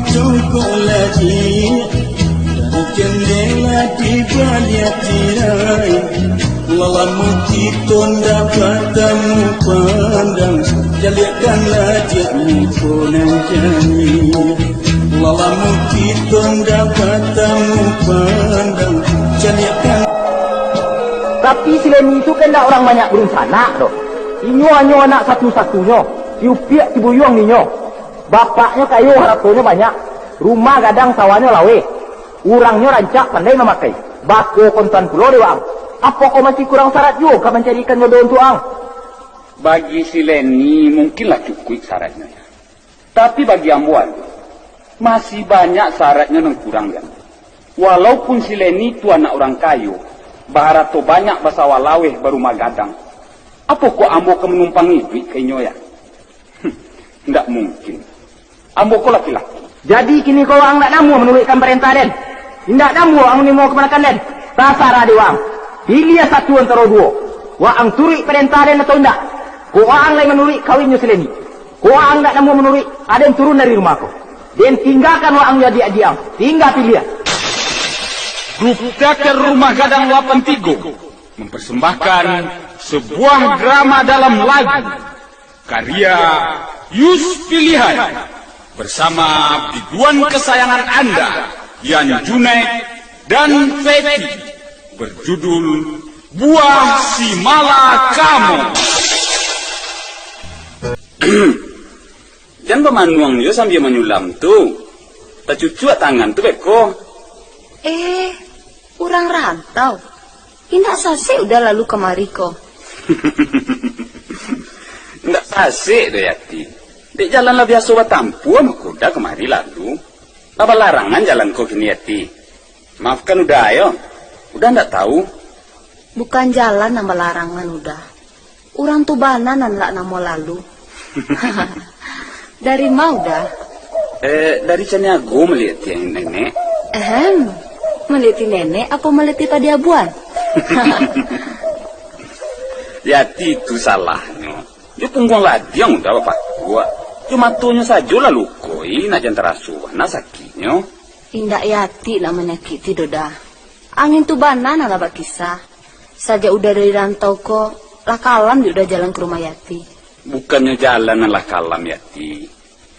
mencungkuk lagi dari jendela di balik tirai. Lalamu kita dapat temu pandang, jalikanlah jekmu punan jani. Lalamu kita dapat temu pandang, jalikan. Tapi Sileni itu kan tak orang banyak berencana loh. Inyo hanya anak satu-satunya. Siupiak cibuyuang ninyo. Bapaknya kayu harapnya banyak. Rumah gadang sawahnya lawe. Urangnya rancak pandai memakai. Bako kontan pulau dewa. Apa kau masih kurang syarat juga mencarikan jodoh untuk ang? Bagi Sileni mungkinlah cukup syaratnya. Tapi bagi Ambuan masih banyak syaratnya yang kurang ya. Walaupun Sileni itu anak orang kayu, baharato banyak basawa lawe baru magadang. Apa kok Ambo ke menumpangi duit ke inyo ya? Tidak mungkin. Ambo kok laki-laki. Jadi kini kau ang tak namu menurutkan perintah den. Tidak namu ang ni mau kemanakan den. Tasara diwang. Pilih satu antara dua. Wa ang turi perintah den atau tidak. Kau ang lain menurut kawinnya Sileni. Kau ang tak namu menurut ada yang turun dari rumahku. Dan tinggalkan wa ang jadi adiang. Tinggal pilih. Grup Teater Rumah Gadang Lapan Tigo mempersembahkan sebuah drama dalam lagu karya Yus Pilihan bersama biduan kesayangan Anda Yan Junaid dan Feti berjudul Buah Si Malakamo. Jangan pemanuang yo sambil menyulam tuh. Tak cucuk tangan tuh beko. Orang rantau. Indah sase udah lalu kemari kok. Nggak sase deh Yati. Dek jalan lah biasa batampu sama kuda kemari lalu. Apa larangan jalan kok gini Yati? Maafkan udah ayo. Udah nggak tahu. Bukan jalan nama larangan udah. Orang tuh bananan lah nama lalu. Dari mau dah? Dari Caniago melihat yang nenek. Meliti nenek apa meliti pada abuan? Yati itu salahnya. Dia punggung lagi yang udah bapak gua. Cuma tuhnya saja lah lukoi nak jangan terasuhan nak sakitnya. Indak Yati lah menyakiti doda. Angin tuh banan lah bak kisah. Saja udah dari rantau kok lakalan udah jalan ke rumah Yati. Bukannya jalan lah kalam Yati.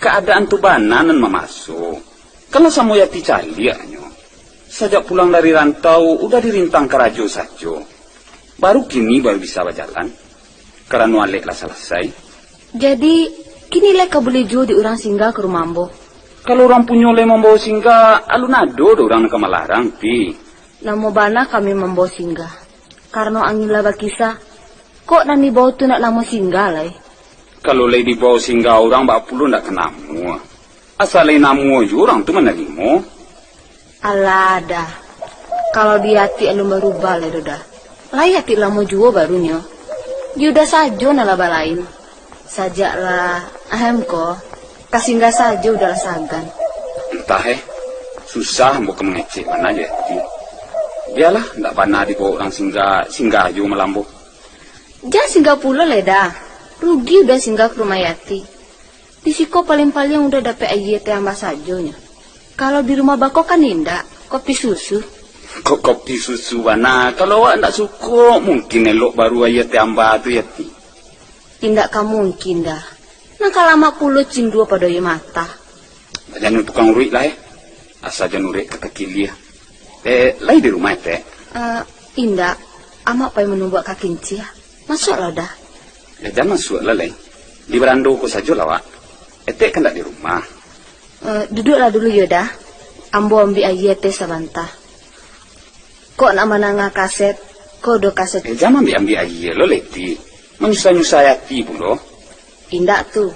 Keadaan tuh bananan memasuk. Kalau sama Yati caliannya. Sejak pulang dari rantau, udah dirintang ke rajo saja. Baru kini baru bisa berjalan. Karena walik lah selesai. Jadi, kini leka boleh juga di orang singgah ke rumah Ambo. Kalau orang punya le membawa singgah, alunado do orang ke Malarang, pi. Namo bana kami membawa singgah. Karena angin laba kisah, kok nani bawa tu nak lama singgah lah. Kalau le dibawa singgah orang, bak puluh ndak kenamu. Asal le namu aja orang tu menerima. Alah dah. Kalau di hati elu merubah lah dah. Layak hati lama juga barunya. Dia udah saja nalaba lain. Sajaklah kok. Kasih enggak saja udah sagan. Entah susah mau ke mengecek mana aja. Biarlah ndak pernah dibawa orang singgah aja melambo. Jangan singgah pula lah dah. Rugi udah singgah ke rumah Yati. Di siko paling-paling udah dapet ayat yang sajonya. Kalau di rumah bako kan indah, kopi susu. Kok kopi susu mana? Kalau awak ndak suka, mungkin elok baru ayat tambah tu Yati. Indah kamu mungkin dah. Nah kalau mak pulut cindu pada ye mata. Jangan tukang urik lah asal jangan urik kata kilia. Lai di rumah Indah, amak pay menubak kakinci ya. Masuklah dah. Ya jangan masuk lah lai. Di beranda kok saja lah wak. Kan ndak di rumah. Duduklah dulu Yoda. Ambo ambil ayat sabantah. Kok nak menangah kaset? Kok do kaset? Jangan ambil ayat lo leti. Menyusah-nyusah Yati pula. Indah tuh.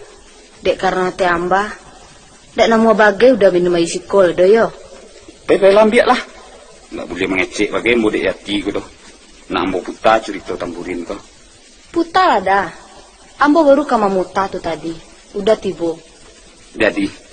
Dek karena te ambah. Dek nama bagai udah minum air sikol do yo. Pepe lambiak lah. Nggak boleh mengecek bagai mau dek Yati gitu. Nak ambo putar cerita tamburin kau. Putar lah dah. Ambo baru kama muta tuh tadi. Udah tibo. Jadi.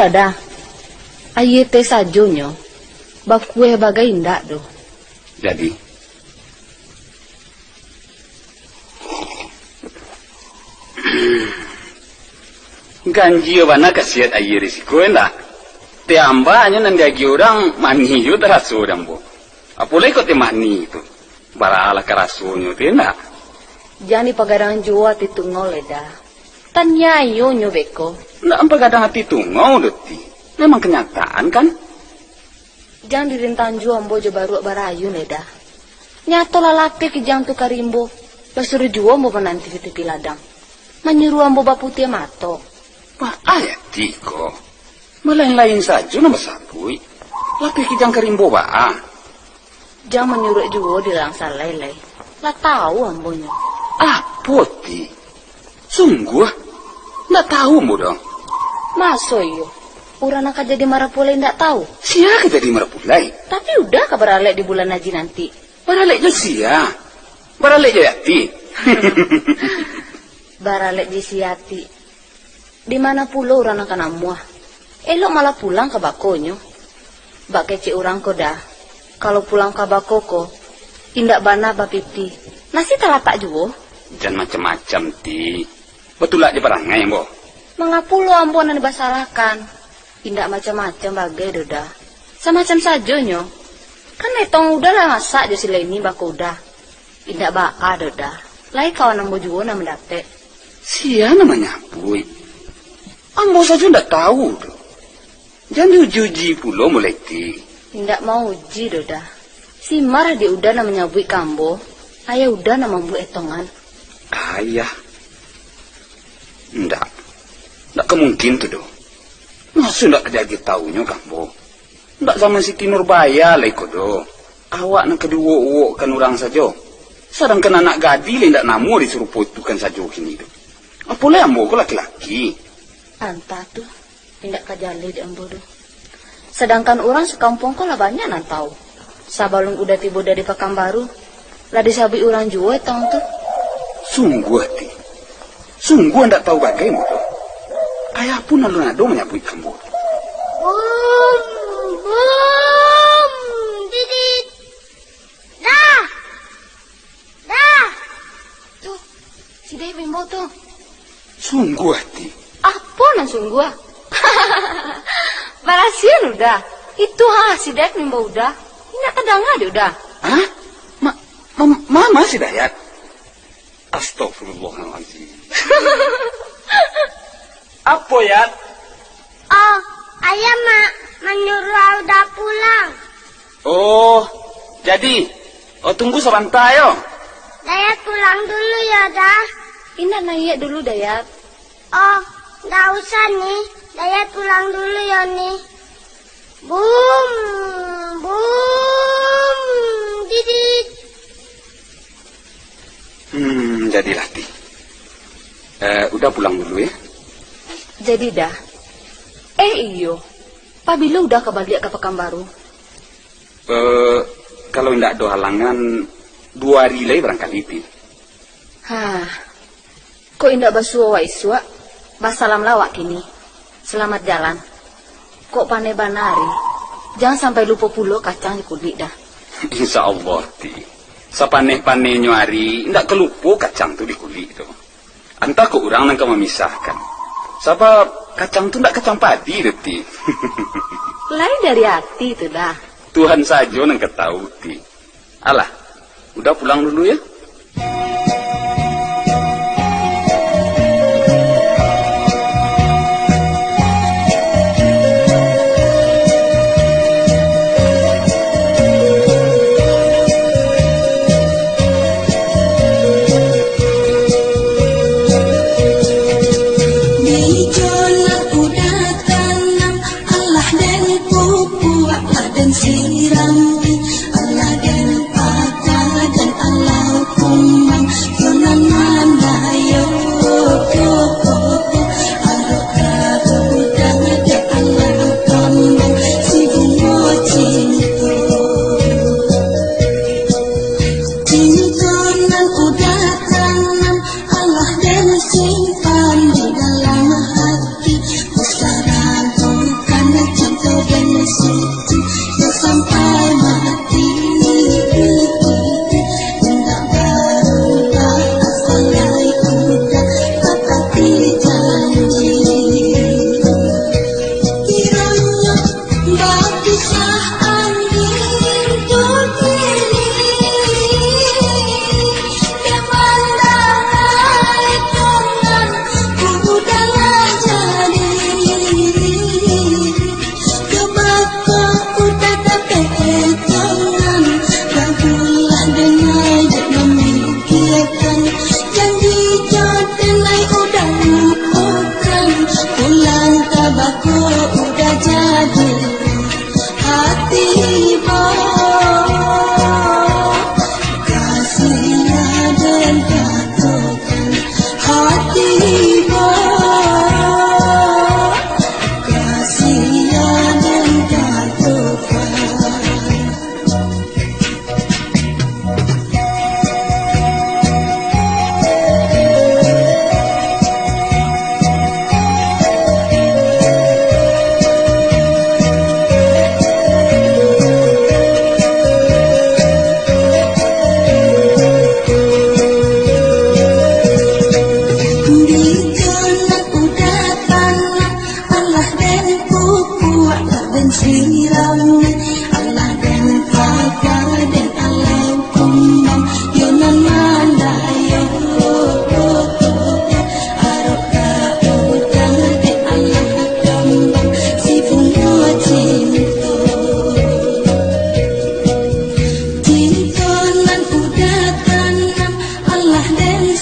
lah dah. Aye teh sajonyo. Bakue bagai indak do. Jadi ganjio bana kasiat aye risiko endak. Te amba hanya nandagi orang mani yo teraso orang bo. Apalagi kau te mani itu. Barala karasunyo te endak. Jangan pagadang jua titungol dah. Tanya yo nyobeko. Ndak pagadang hati tungau doti. Memang kenyataan kan? Jangan dirintan jua ambo jo baru barayu dah. Nyato lalaki kijang tu karimbo. Basuruh jua ambo menanti di tepi ladang. Menyuruh ambo baputia mato. Wah ayat tiko. Melain-lain saja nama sabui. Laki kijang karimbo ba. Jangan menyuruh jua di langsa lele. Lah tahu ambonya. Poti. Sungguh? Ndak tahu ambo dong. Maso iyo. Urang nak jadi marapulai ndak tahu. Siapa jadi marapulai? Tapi udah kabar alek di bulan haji nanti. Baralek je sia. Baralek je yati. Baralek je siati. Di mana pulau orang akan amuah. Elok malah pulang ke bakonyo. Bak kece orang ko dah. Kalau pulang ke bakoko, indak bana bapipi. Nasi talatak juga. Jangan macam-macam ti. Betul lah di perangai ambo. Mengapulo ampunan dibasalahkan. Indak macam-macam bagai doda. Semacam saja nyo. Kan etong udah lah masak jo sila ini bako udah. Indak baka doda. Lai kawan ambo juga nak mendapat. Sia namanya bui. Ambo saja ndak tahu do. Jangan uji pulo mulai ti. Indak mau uji doda. Si marah di udah namanya bui kambo. Ayah udah nama bu etongan. Ayah. Ndak kemungkin tu do. Masa ndak kejadi taunya kambo. Ndak zaman Siti Nurbaya lah ikut do. Awak nak kedua kan orang saja. Sedangkan anak gadil ndak namu disuruh putukan saja kini do. Apalagi ambo ko laki-laki. Anta tuh tindak kajali di ambo do. Sedangkan orang sekampung ko lah banyak nan tahu. Sabalung udah tiba dari Pekanbaru, lah disabi orang jual tong tuh. Sungguh ti. Sungguh ndak tahu bagaimana do. Ayah pun lalu nado menyapui kamu. Didit. Dah. Tuh, si Dek bimbo tuh. Sungguh ti. Apa nan sungguh? Balasian udah. Itu si Dek bimbo udah. Ini kadang ada udah. Hah? Mama si Dayat. Astagfirullahaladzim. Apa ya? Oh, ayah menyuruh udah pulang. Oh, jadi tunggu sebentar yo. Dayat pulang dulu ya dah. Ina naik dulu Dayat. Oh, nggak usah nih. Dayat pulang dulu ya nih. Bum, Didit. Jadilah ti. Udah pulang dulu ya. Jadi dah. Iyo. Pabilo udah kebalik ke Pekanbaru. Kalau tidak ada halangan 2 hari lagi barangkali ti. Kok indak basuh wa iswa? Basalam lawak kini. Selamat jalan. Kok pane banari? Jangan sampai lupa pulo kacang di kulit dah. Insya Allah ti. Sapaneh-paneh nyuari ndak kelupo kacang tu di kulit tu. Entah kok orang nangka memisahkan. Sebab kacang tu ndak kacang padi ti. Lain dari hati tu dah. Tuhan saja nangka tahu ti. Alah, udah pulang dulu ya. Sirami Allah dan Papa dan Allah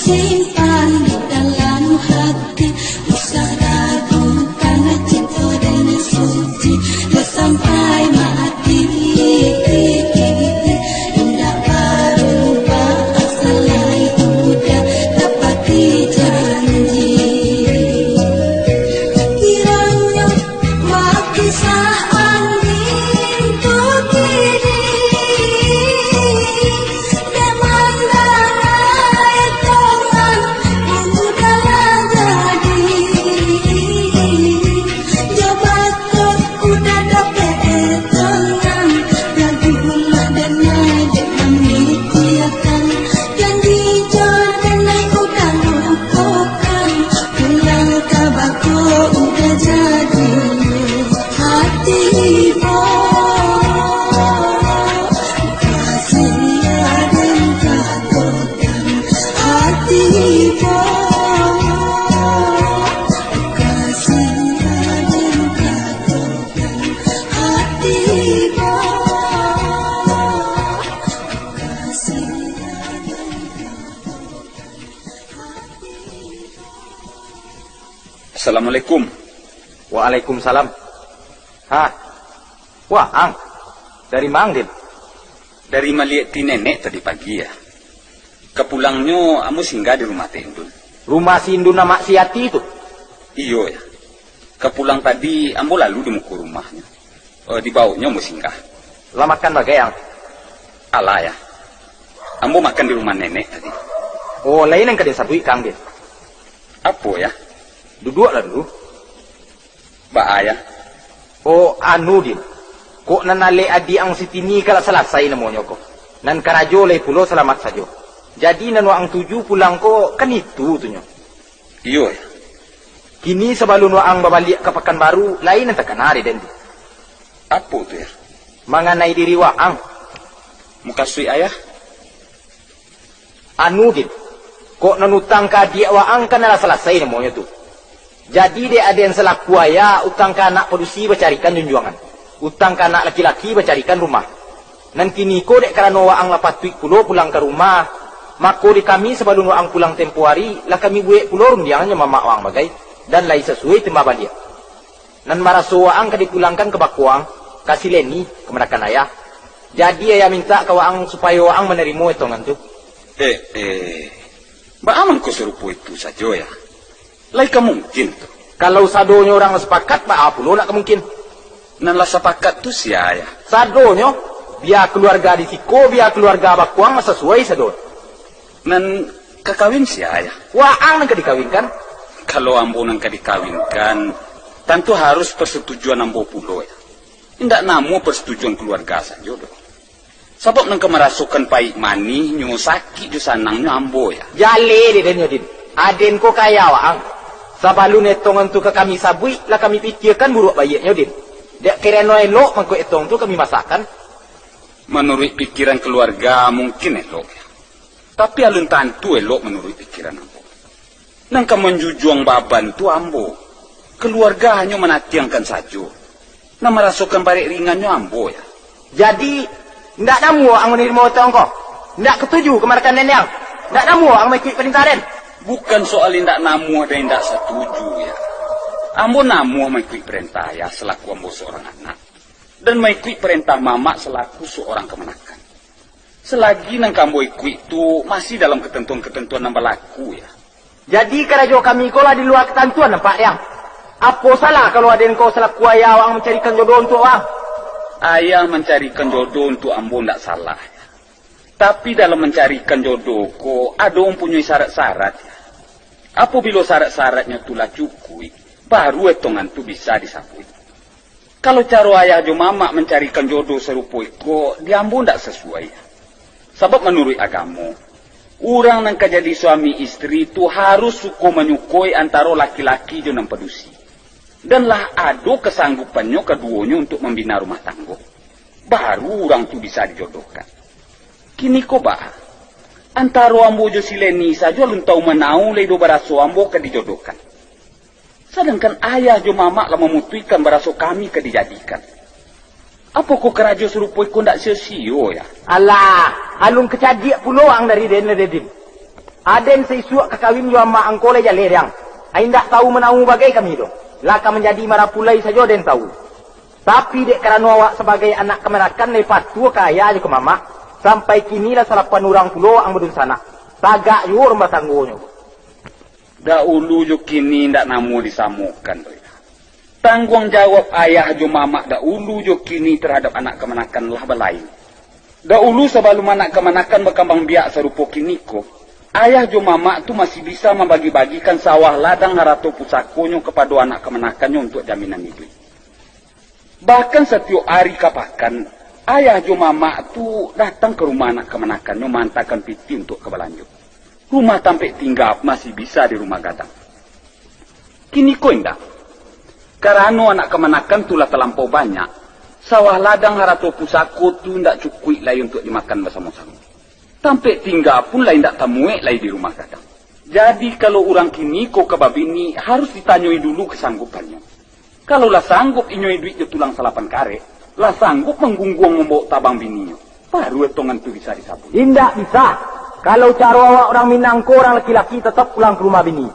simpan di dalam hati, usah ragu karena cinta dan suci, dan sampai mati. Indah berubah asalnya udah dapati janji. Kiranya mati saat untuk diri, dan mendarai tangan udahlah jadi. Jabat udah dapat tangan, dan gula dan naik kami tiakan, janji jodoh naik udah lupakan, pulang kabako udah jadi. Hati kasih dan katakan, hati kasih dan katakan, hati kasih Assalamualaikum. Waalaikumsalam. Hah? Wah, Ang. Dari Mang, Din? Dari maliati nenek tadi pagi ya. Kepulangnya amu singgah di rumah Tendun. Rumah si Indun nama si Yati itu? Iyo ya. Kepulang tadi ambo lalu di muka rumahnya. Di bawahnya amu singgah. Lah makan bagai, Ang? Alah ya. Ambo makan di rumah nenek tadi. Oh, lain yang kadang sabui, Kang, Din. Apa ya? Duduk lah dulu. Bahaya. Oh, anu, Din. Kok nanale adi ang sitini kalau selesai namanya kok. Nan karajo lay pulo selamat saja. Jadi nanu ang tuju pulang ko kan itu tunyo. Iyo ya. Kini sebelum ang babalik ke Pekanbaru, lain yang tekan hari Den. Apa tu ya? Mengenai diri waang. Mukasui ayah? Anu, Din. Kok nanutang ka dia waang kan nala selesai namanya tu. Jadi dia ada yang selaku ayah utang ke anak produksi bercarikan junjuangan. Utang ke anak laki-laki bercarikan rumah. Nanti niko dek karena waang lapat tuik pulo pulang ke rumah. Mako di kami sebelum waang pulang tempo hari, lah kami buat pulo rundiangannya mama waang bagai. Dan lain sesuai tembak dia. Nan maraso waang ka dipulangkan ke bakuang, kasih Leni, kemenakan ayah. Jadi ayah minta ke waang supaya waang menerima hitungan tu. Mbak aman ko serupu itu saja ya. Laika mungkin tu. Kalau sadonya orang sepakat, apa lo nak kemungkin? Nan lah sepakat tu sia ya. Sadonya, biar keluarga di Siko, biar keluarga bakuang sesuai sadon. Nan kakawin sia ya. Waang nak dikawinkan? Kalau ambo nang dikawinkan, tentu harus persetujuan ambo pulo ya. Tidak namu persetujuan keluarga saja doh. Sebab nang kemerasukan paik mani, nyo sakit jo sanangnya ambo ya. Jale di den yodin. Aden ko kaya waang. Sabalu netongan tu ke kami sabui, lah kami pikirkan buruk bayiknya din. Dek kira no elok mangko etong tu kami masakan. Menurut pikiran keluarga mungkin elok ya. Tapi alun tantu elok menurut pikiran ambo. Nang kemenjujuang baban tu ambo. Keluarga hanya menatiangkan saja. Nah merasukan balik ringannya ambo ya. Jadi, ndak namu ang menerima otong ko. Ndak ketuju kemarakan nenek. Ndak namu ang mengikut perintah den. Bukan soal indak namu dan indak setuju ya. Ambo namu mengikut perintah ya selaku ambo seorang anak. Dan mengikut perintah mama selaku seorang kemenakan. Selagi nang kambo ikut itu masih dalam ketentuan-ketentuan yang berlaku ya. Jadi karajo kami kolah di luar ketentuan nampak yang. Apa salah kalau ada yang kau selaku ayah ang mencarikan jodoh untuk ang? Ayah mencarikan jodoh untuk ambo ndak salah ya. Tapi dalam mencarikan jodoh kok ada mempunyai syarat-syarat ya. Apabila syarat-syaratnya itulah cukup, baru etongan tu bisa disambut. Kalau cara ayah jo mama mencarikan jodoh serupa itu, diambo ndak sesuai ya. Sebab menurut agama, orang yang jadi suami istri itu harus suku menyukui antara laki-laki jo nang pedusi. Dan lah ada kesanggupannya keduanya untuk membina rumah tangga. Baru orang tu bisa dijodohkan. Kini kok bah, antara ambo jo sileni saja lun tahu menau ledo baraso ambo ke dijodohkan. Sedangkan ayah jo mama lah memutuskan baraso kami ke dijadikan. Apa kok kerajo serupa ikut ndak sio-sio ya? Alah, alun kecajik pulo ang dari den. Aden seisuak kekawin yo ama angkole jalerang. Aindak tahu menau bagai kami do. Laka menjadi marapulai saja den tahu. Tapi dek kerana awak sebagai anak kemenakan lepas tua kaya aja ke mama. Sampai kini lah salapan orang pulau ang bedun sana. Tagak yo rumah tanggunyo. Dahulu jo kini ndak namu disamukan tu. Tanggung jawab ayah jo mama dahulu jo kini terhadap anak kemenakan lah belain. Dahulu sebelum anak kemenakan berkembang biak serupa kini ko, ayah jo mama tu masih bisa membagi-bagikan sawah ladang harato pusakonyo kepada anak kemenakannya untuk jaminan hidup. Bahkan setiap hari kapakan, ayah jo mama tu datang ke rumah anak kemenakannya mantakan piti untuk kebelanjut. Rumah tampek tinggal masih bisa di rumah gadang. Kini ko indah. Karena anak kemenakan tulah terlampau banyak. Sawah ladang harato pusako tu ndak cukup lagi untuk dimakan bersama-sama. Tampek tinggal pun lain ndak tamuek lagi di rumah gadang. Jadi kalau orang kini ko kebabini harus ditanyoi dulu kesanggupannya. Kalau lah sanggup inyoi duit tulang salapan kare, lah sanggup menggungguang membawa tabang bininya. Baru etongan tu bisa disabun. Indak bisa. Kalau cara awak orang Minang ko orang laki-laki tetap pulang ke rumah bini.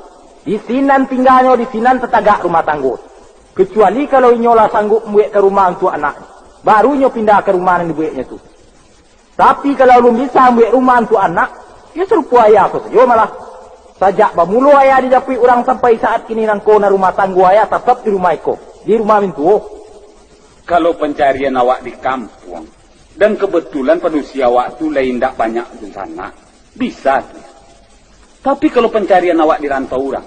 Di sinan tinggalnya, di sinan tetagak rumah tangguh. Kecuali kalau inyolah sanggup membuat ke rumah untuk anak. Baru inyo pindah ke rumah yang dibuatnya tu. Tapi kalau belum bisa membuat rumah untuk anak, ya serupa ayah aku saja malah. Sajak bermula ayah dijapui orang sampai saat kini nangko na rumah tangguh ayah tetap di rumah iko. Di rumah mintu. Kalau pencarian awak di kampung, dan kebetulan manusia awak tu lain tak banyak di sana, bisa tu. Tapi kalau pencarian awak di rantau orang,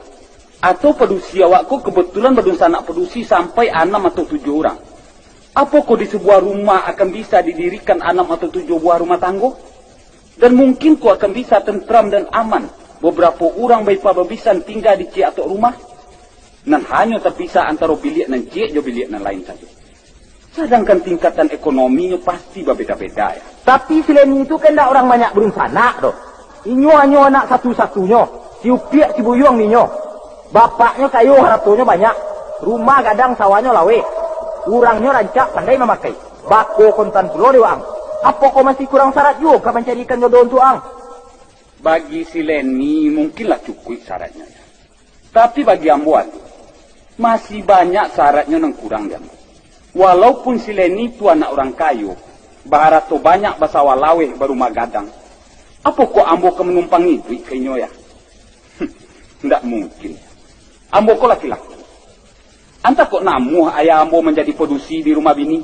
atau pedusi awakku kebetulan berdun sanak pedusi sampai 6 atau 7 orang. Apa kau di sebuah rumah akan bisa didirikan 6 atau 7 buah rumah tangguh? Dan mungkin kau akan bisa tentram dan aman. Beberapa orang baipa bebisan tinggal di cik atau rumah. Dan hanya terpisah antara bilik dan cik jo bilik dan lain saja. Sedangkan tingkatan ekonominya pasti berbeda-beda ya. Tapi selain itu kan tak orang banyak berusaha doh. Inyo hanya anak satu-satunya. Si Upiak, si Buyung ninyo. Bapaknya kayu haratonya banyak. Rumah gadang sawahnya lawe. Urangnya rancak pandai memakai. Bako kontan pulau diwang. Apa kau masih kurang syarat juga mencarikan jodoh untuk ang? Bagi si Leni mungkinlah cukup syaratnya. Tapi bagi Ambuan masih banyak syaratnya yang kurang dia. Walaupun si Leni itu anak orang kayu, baharato banyak basawa lawe baru magadang. Apa kok Ambo ke menumpangi duit ke inyo ya? Tidak mungkin. Ambo kok laki-laki. Anta kok namu ayah Ambo menjadi produksi di rumah bini?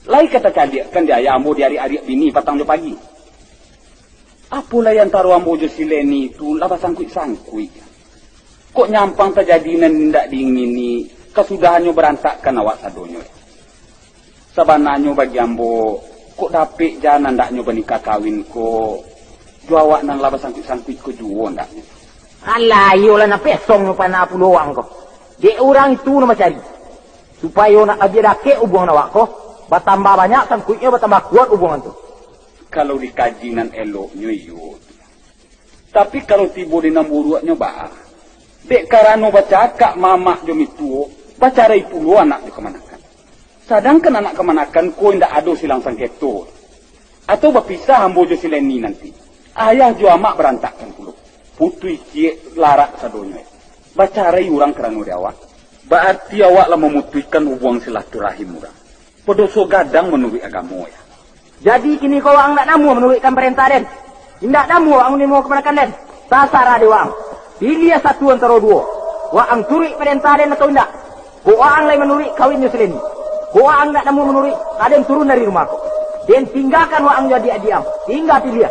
Lai kata kalian kan dia ayah Ambo di hari-hari bini patang pagi. Apalah yang taruh Ambo jo si Leni itu laba sangkui-sangkui. Kok nyampang terjadi dan tidak diingini kesudahannya berantakan awak sadonyo. Sebenarnya bagi Ambo kok dapik jalan ndaknya bernikah kawin ko jawab nang laba sangkui-sangkui ko juo ndaknya. Alah, yolah na pesong pa na puluang ko. Di orang itu nama cari. Supaya nak aja dake hubungan awak ko. Bertambah banyak sangkuitnya, bertambah kuat hubungan tu. Kalau dikaji nan eloknya iyo. Tapi kalau tiba di namburuaknya bah. Dek karano baca kak mamak jom itu. Baca rai puluh anak di kemanakan. Sedangkan anak kemanakan ko indak ada silang sangketo. Atau berpisah hambo jo sileni nanti. Ayah jo amak berantakan puluh. Putui cie larak sadonya. Baca rai orang kerana awak. Berarti awak lah memutuskan hubungan silaturahim orang. Pedoso gadang menurut agama ya. Jadi kini kau ang nak namu menurutkan perintah den. Indak namu ang ni mau kemanakan den. Sasara diwang. Pilih satu antara dua. Wa ang turi perintah den atau indak. Ko ang lain menurut kawinnya seleni. Ko ang nak namu menurut aden turun dari rumahku. Den tinggalkan wa ang jadi adiam. Tinggal pilih.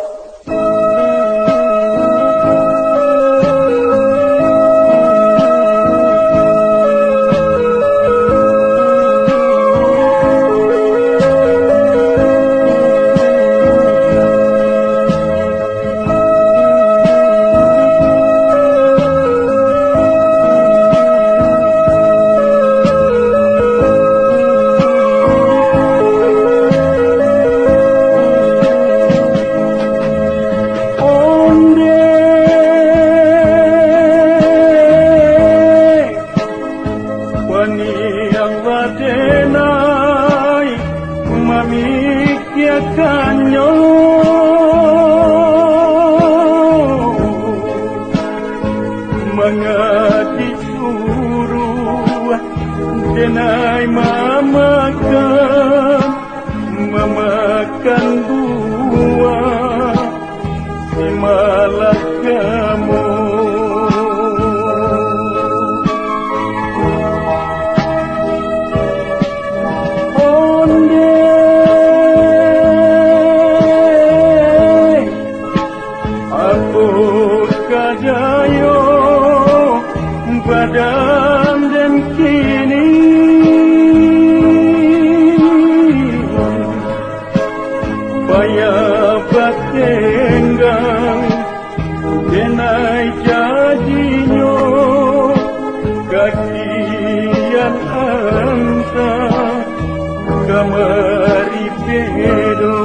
sangat disuruh denai memakan buah si malakamu. Badan dan kini payah batenggang denai jadinya kakian angsa kamari pedo.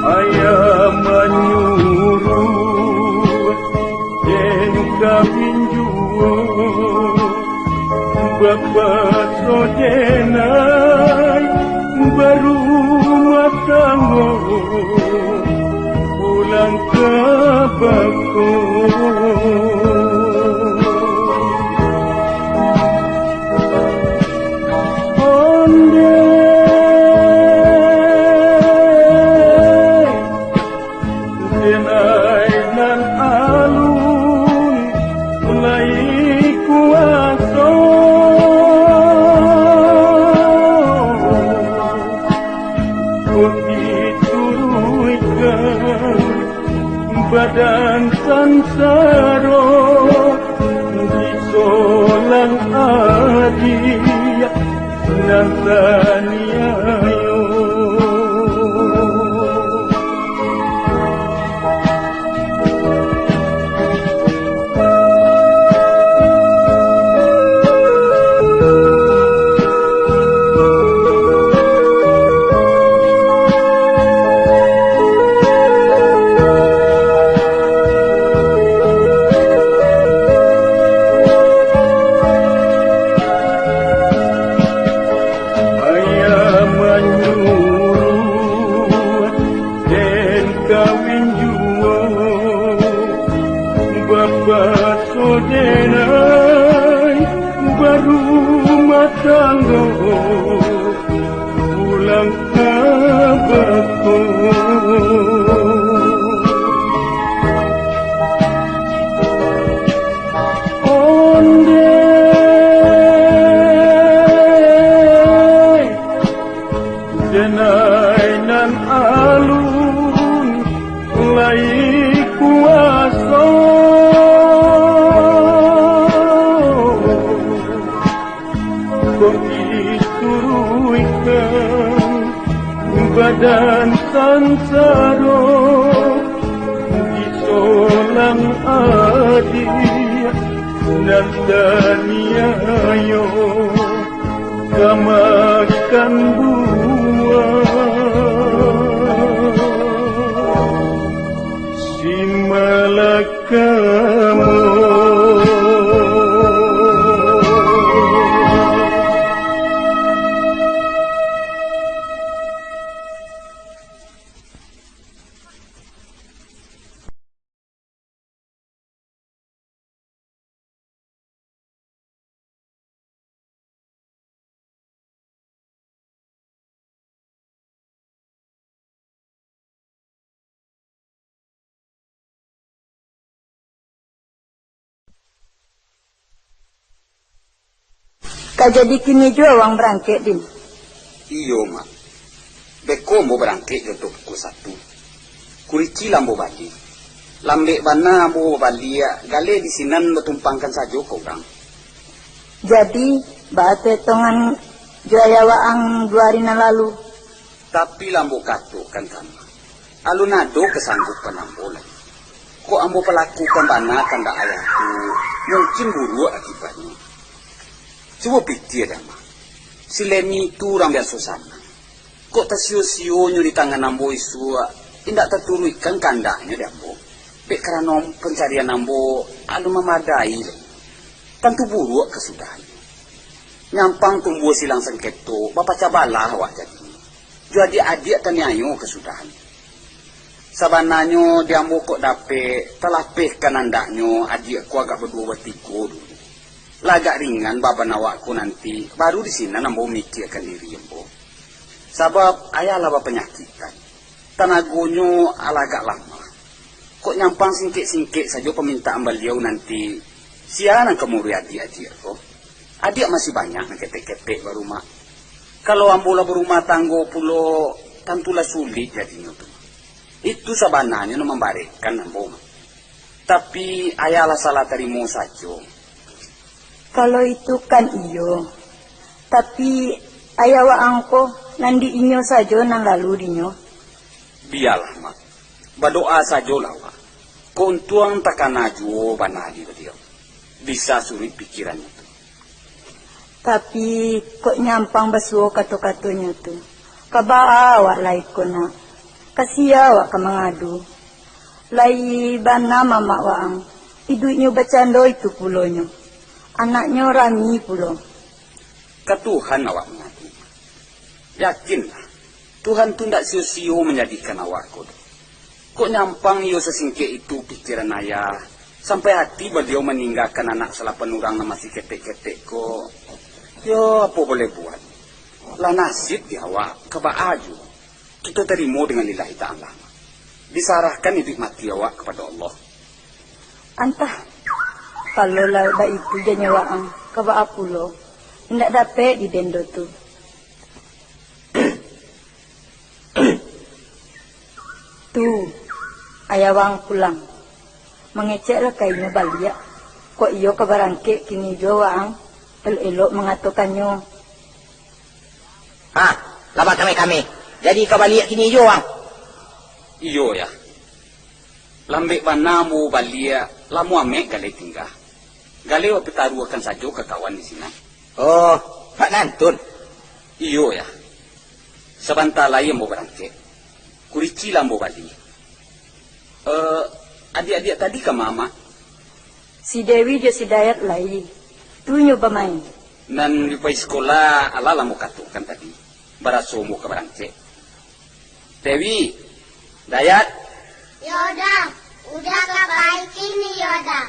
Ayah menyuruh kapinjuo bapak sodenai baru matanggo pulang ke bako. Badan sansaro di solang adi Nansaniayo. Pulang ke bako. Onde denai nan alun lai kuasa badan sansaro di solang adi Nansaniayo kamakan buah si malakamu. Kak jadi kini juga uang berangkat din. Iyo mak. Beko mau berangkat jodoh pukul 1. Kurici lambo bagi. Lambek bana mau balia gale di sinan bertumpangkan saja kau orang. Jadi bate tongan jaya waang 2 hari lalu. Tapi lambo kato kan sama. Alunado kesanggup penambolan. Kok ambo pelakukan bana tanda ayah tu mungkin buruk akibatnya. Coba pikir dah mah. Si Leni itu orang biasa sana. Kok tersio-sionya di tangan ambo isu, tidak terturu ikan kandangnya dah ambo. Pek kerana pencarian ambo alu memadai. Tentu buruk kesudahan. Nyampang tumbuh silang sengketo, bapak cabalah awak jadi. Jadi adik tanyayo kesudahan. Sabananyo diambo kok dapet telapih kanandaknyo adik aku agak berdua bertiga dulu. Lagak ringan baban awakku nanti baru di sini nambo mikirkan diri embo. Sebab ayah laba penyakitan. Tenagonyo alagak lama. Kok nyampang singkit-singkit saja permintaan beliau nanti. Siaran kemuri adik-adik kok. Adik masih banyak ketek-ketek baru mak. Kalau ambola berumah tangga pulo tentulah sulit jadinya tuh. Itu sabananya membarikan ambo. Tapi ayalah salah terima saja. Kalau itu kan iyo. Tapi ayah wa angko nandi inyo saja nang lalu dinyo. Biarlah mak. Berdoa saja lah mak. Kontuang takkan aju banali beliau. Bisa sulit pikirannya tuh. Tapi kok nyampang basuo kato-katonya tuh. Kabaa awak lai ko na. Kasiya awak ka mangadu. Lai bana mama waang. Iduinyo bacando itu pulonyo. Anaknya rami pulo. Ke Tuhan awak mengadu. Yakinlah. Tuhan tu tidak sio-sio menjadikan awakku. Kok nyampang iyo sesingkit itu pikiran ayah. Sampai hati beliau meninggalkan anak salah penurang nama si ketek-ketek kok. Yo, apa boleh buat? Lah nasib di awak, keba aju. Kita terima dengan lillahi ta'ala. Disarahkan hidup mati awak kepada Allah. Antah, kalau lauda itu dia nyawaan, keba apulo. Tidak dapat di dendo tu. Tuh, ayah wang pulang. Mengeceklah kayunya balia. Kok iyo kabarangke kini jo wang. Elok mengatakannya. Ah, lama kami. Jadi kau balik kini jo wang. Iyo ya. Lambek banamu balik, lamu amek gale tinggal. Gale wa pitaru akan saja ke kawan di sini. Oh, Pak Nantun. Iyo ya. Sebentar lagi mau berangkat. Kurici lah mau balik. Adik-adik tadi ke mama. Si Dewi dia si Dayat lagi. Tu nyoba main. Dan di sekolah ala lah mau katukan tadi. Baraso mau ke berangkat. Dewi, Dayat. Yoda, udah kebaik ini Yoda.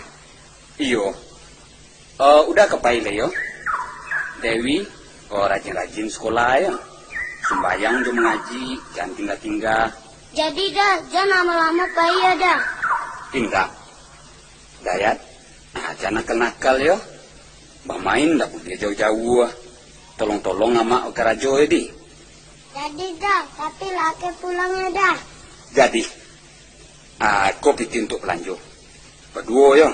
Iyo. Udah kepai yo. Dewi, rajin-rajin sekolah ya. Sembayang dia mengaji, jangan tinggal-tinggal. Jadi dah, jangan lama-lama pai ya dah. Tinggal. Dayat, jangan nakal-nakal yo. Main dah dia jauh-jauh. Tolong-tolong sama kerajo di. Jadi dah, tapi laki pulangnya dah. Jadi, aku bikin untuk pelanjut. Berdua yo.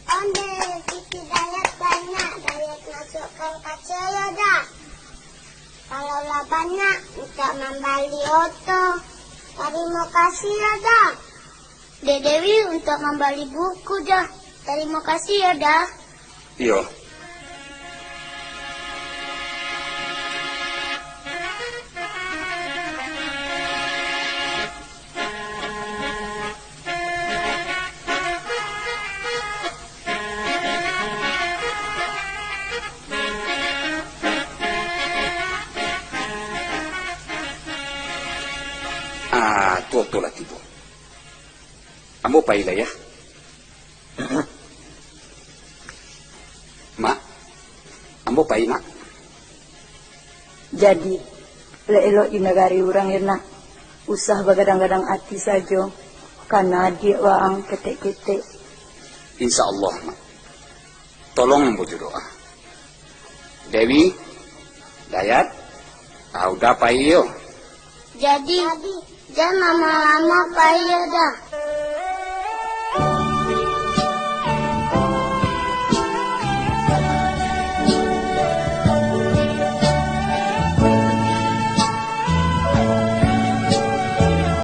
Onde, pipi Dayat banyak. Dayat masukkan kaca ya dah. Kalau lah banyak, minta membeli oto. Terima kasih ya dah. Dek Dewi untuk membeli buku dah. Terima kasih ya dah. Iyo. Tuh lah tiba. Ambo pailah ya. Mak, ambo pai mak. Jadi, elok di negari orang enak. Usah begadang-gadang hati saja. Karena dia waang ketek-ketek. Insya Allah mak. Tolong ambo doa. Dewi, Dayat, udah pai yo. Jadi jangan lama-lama pai ya dah.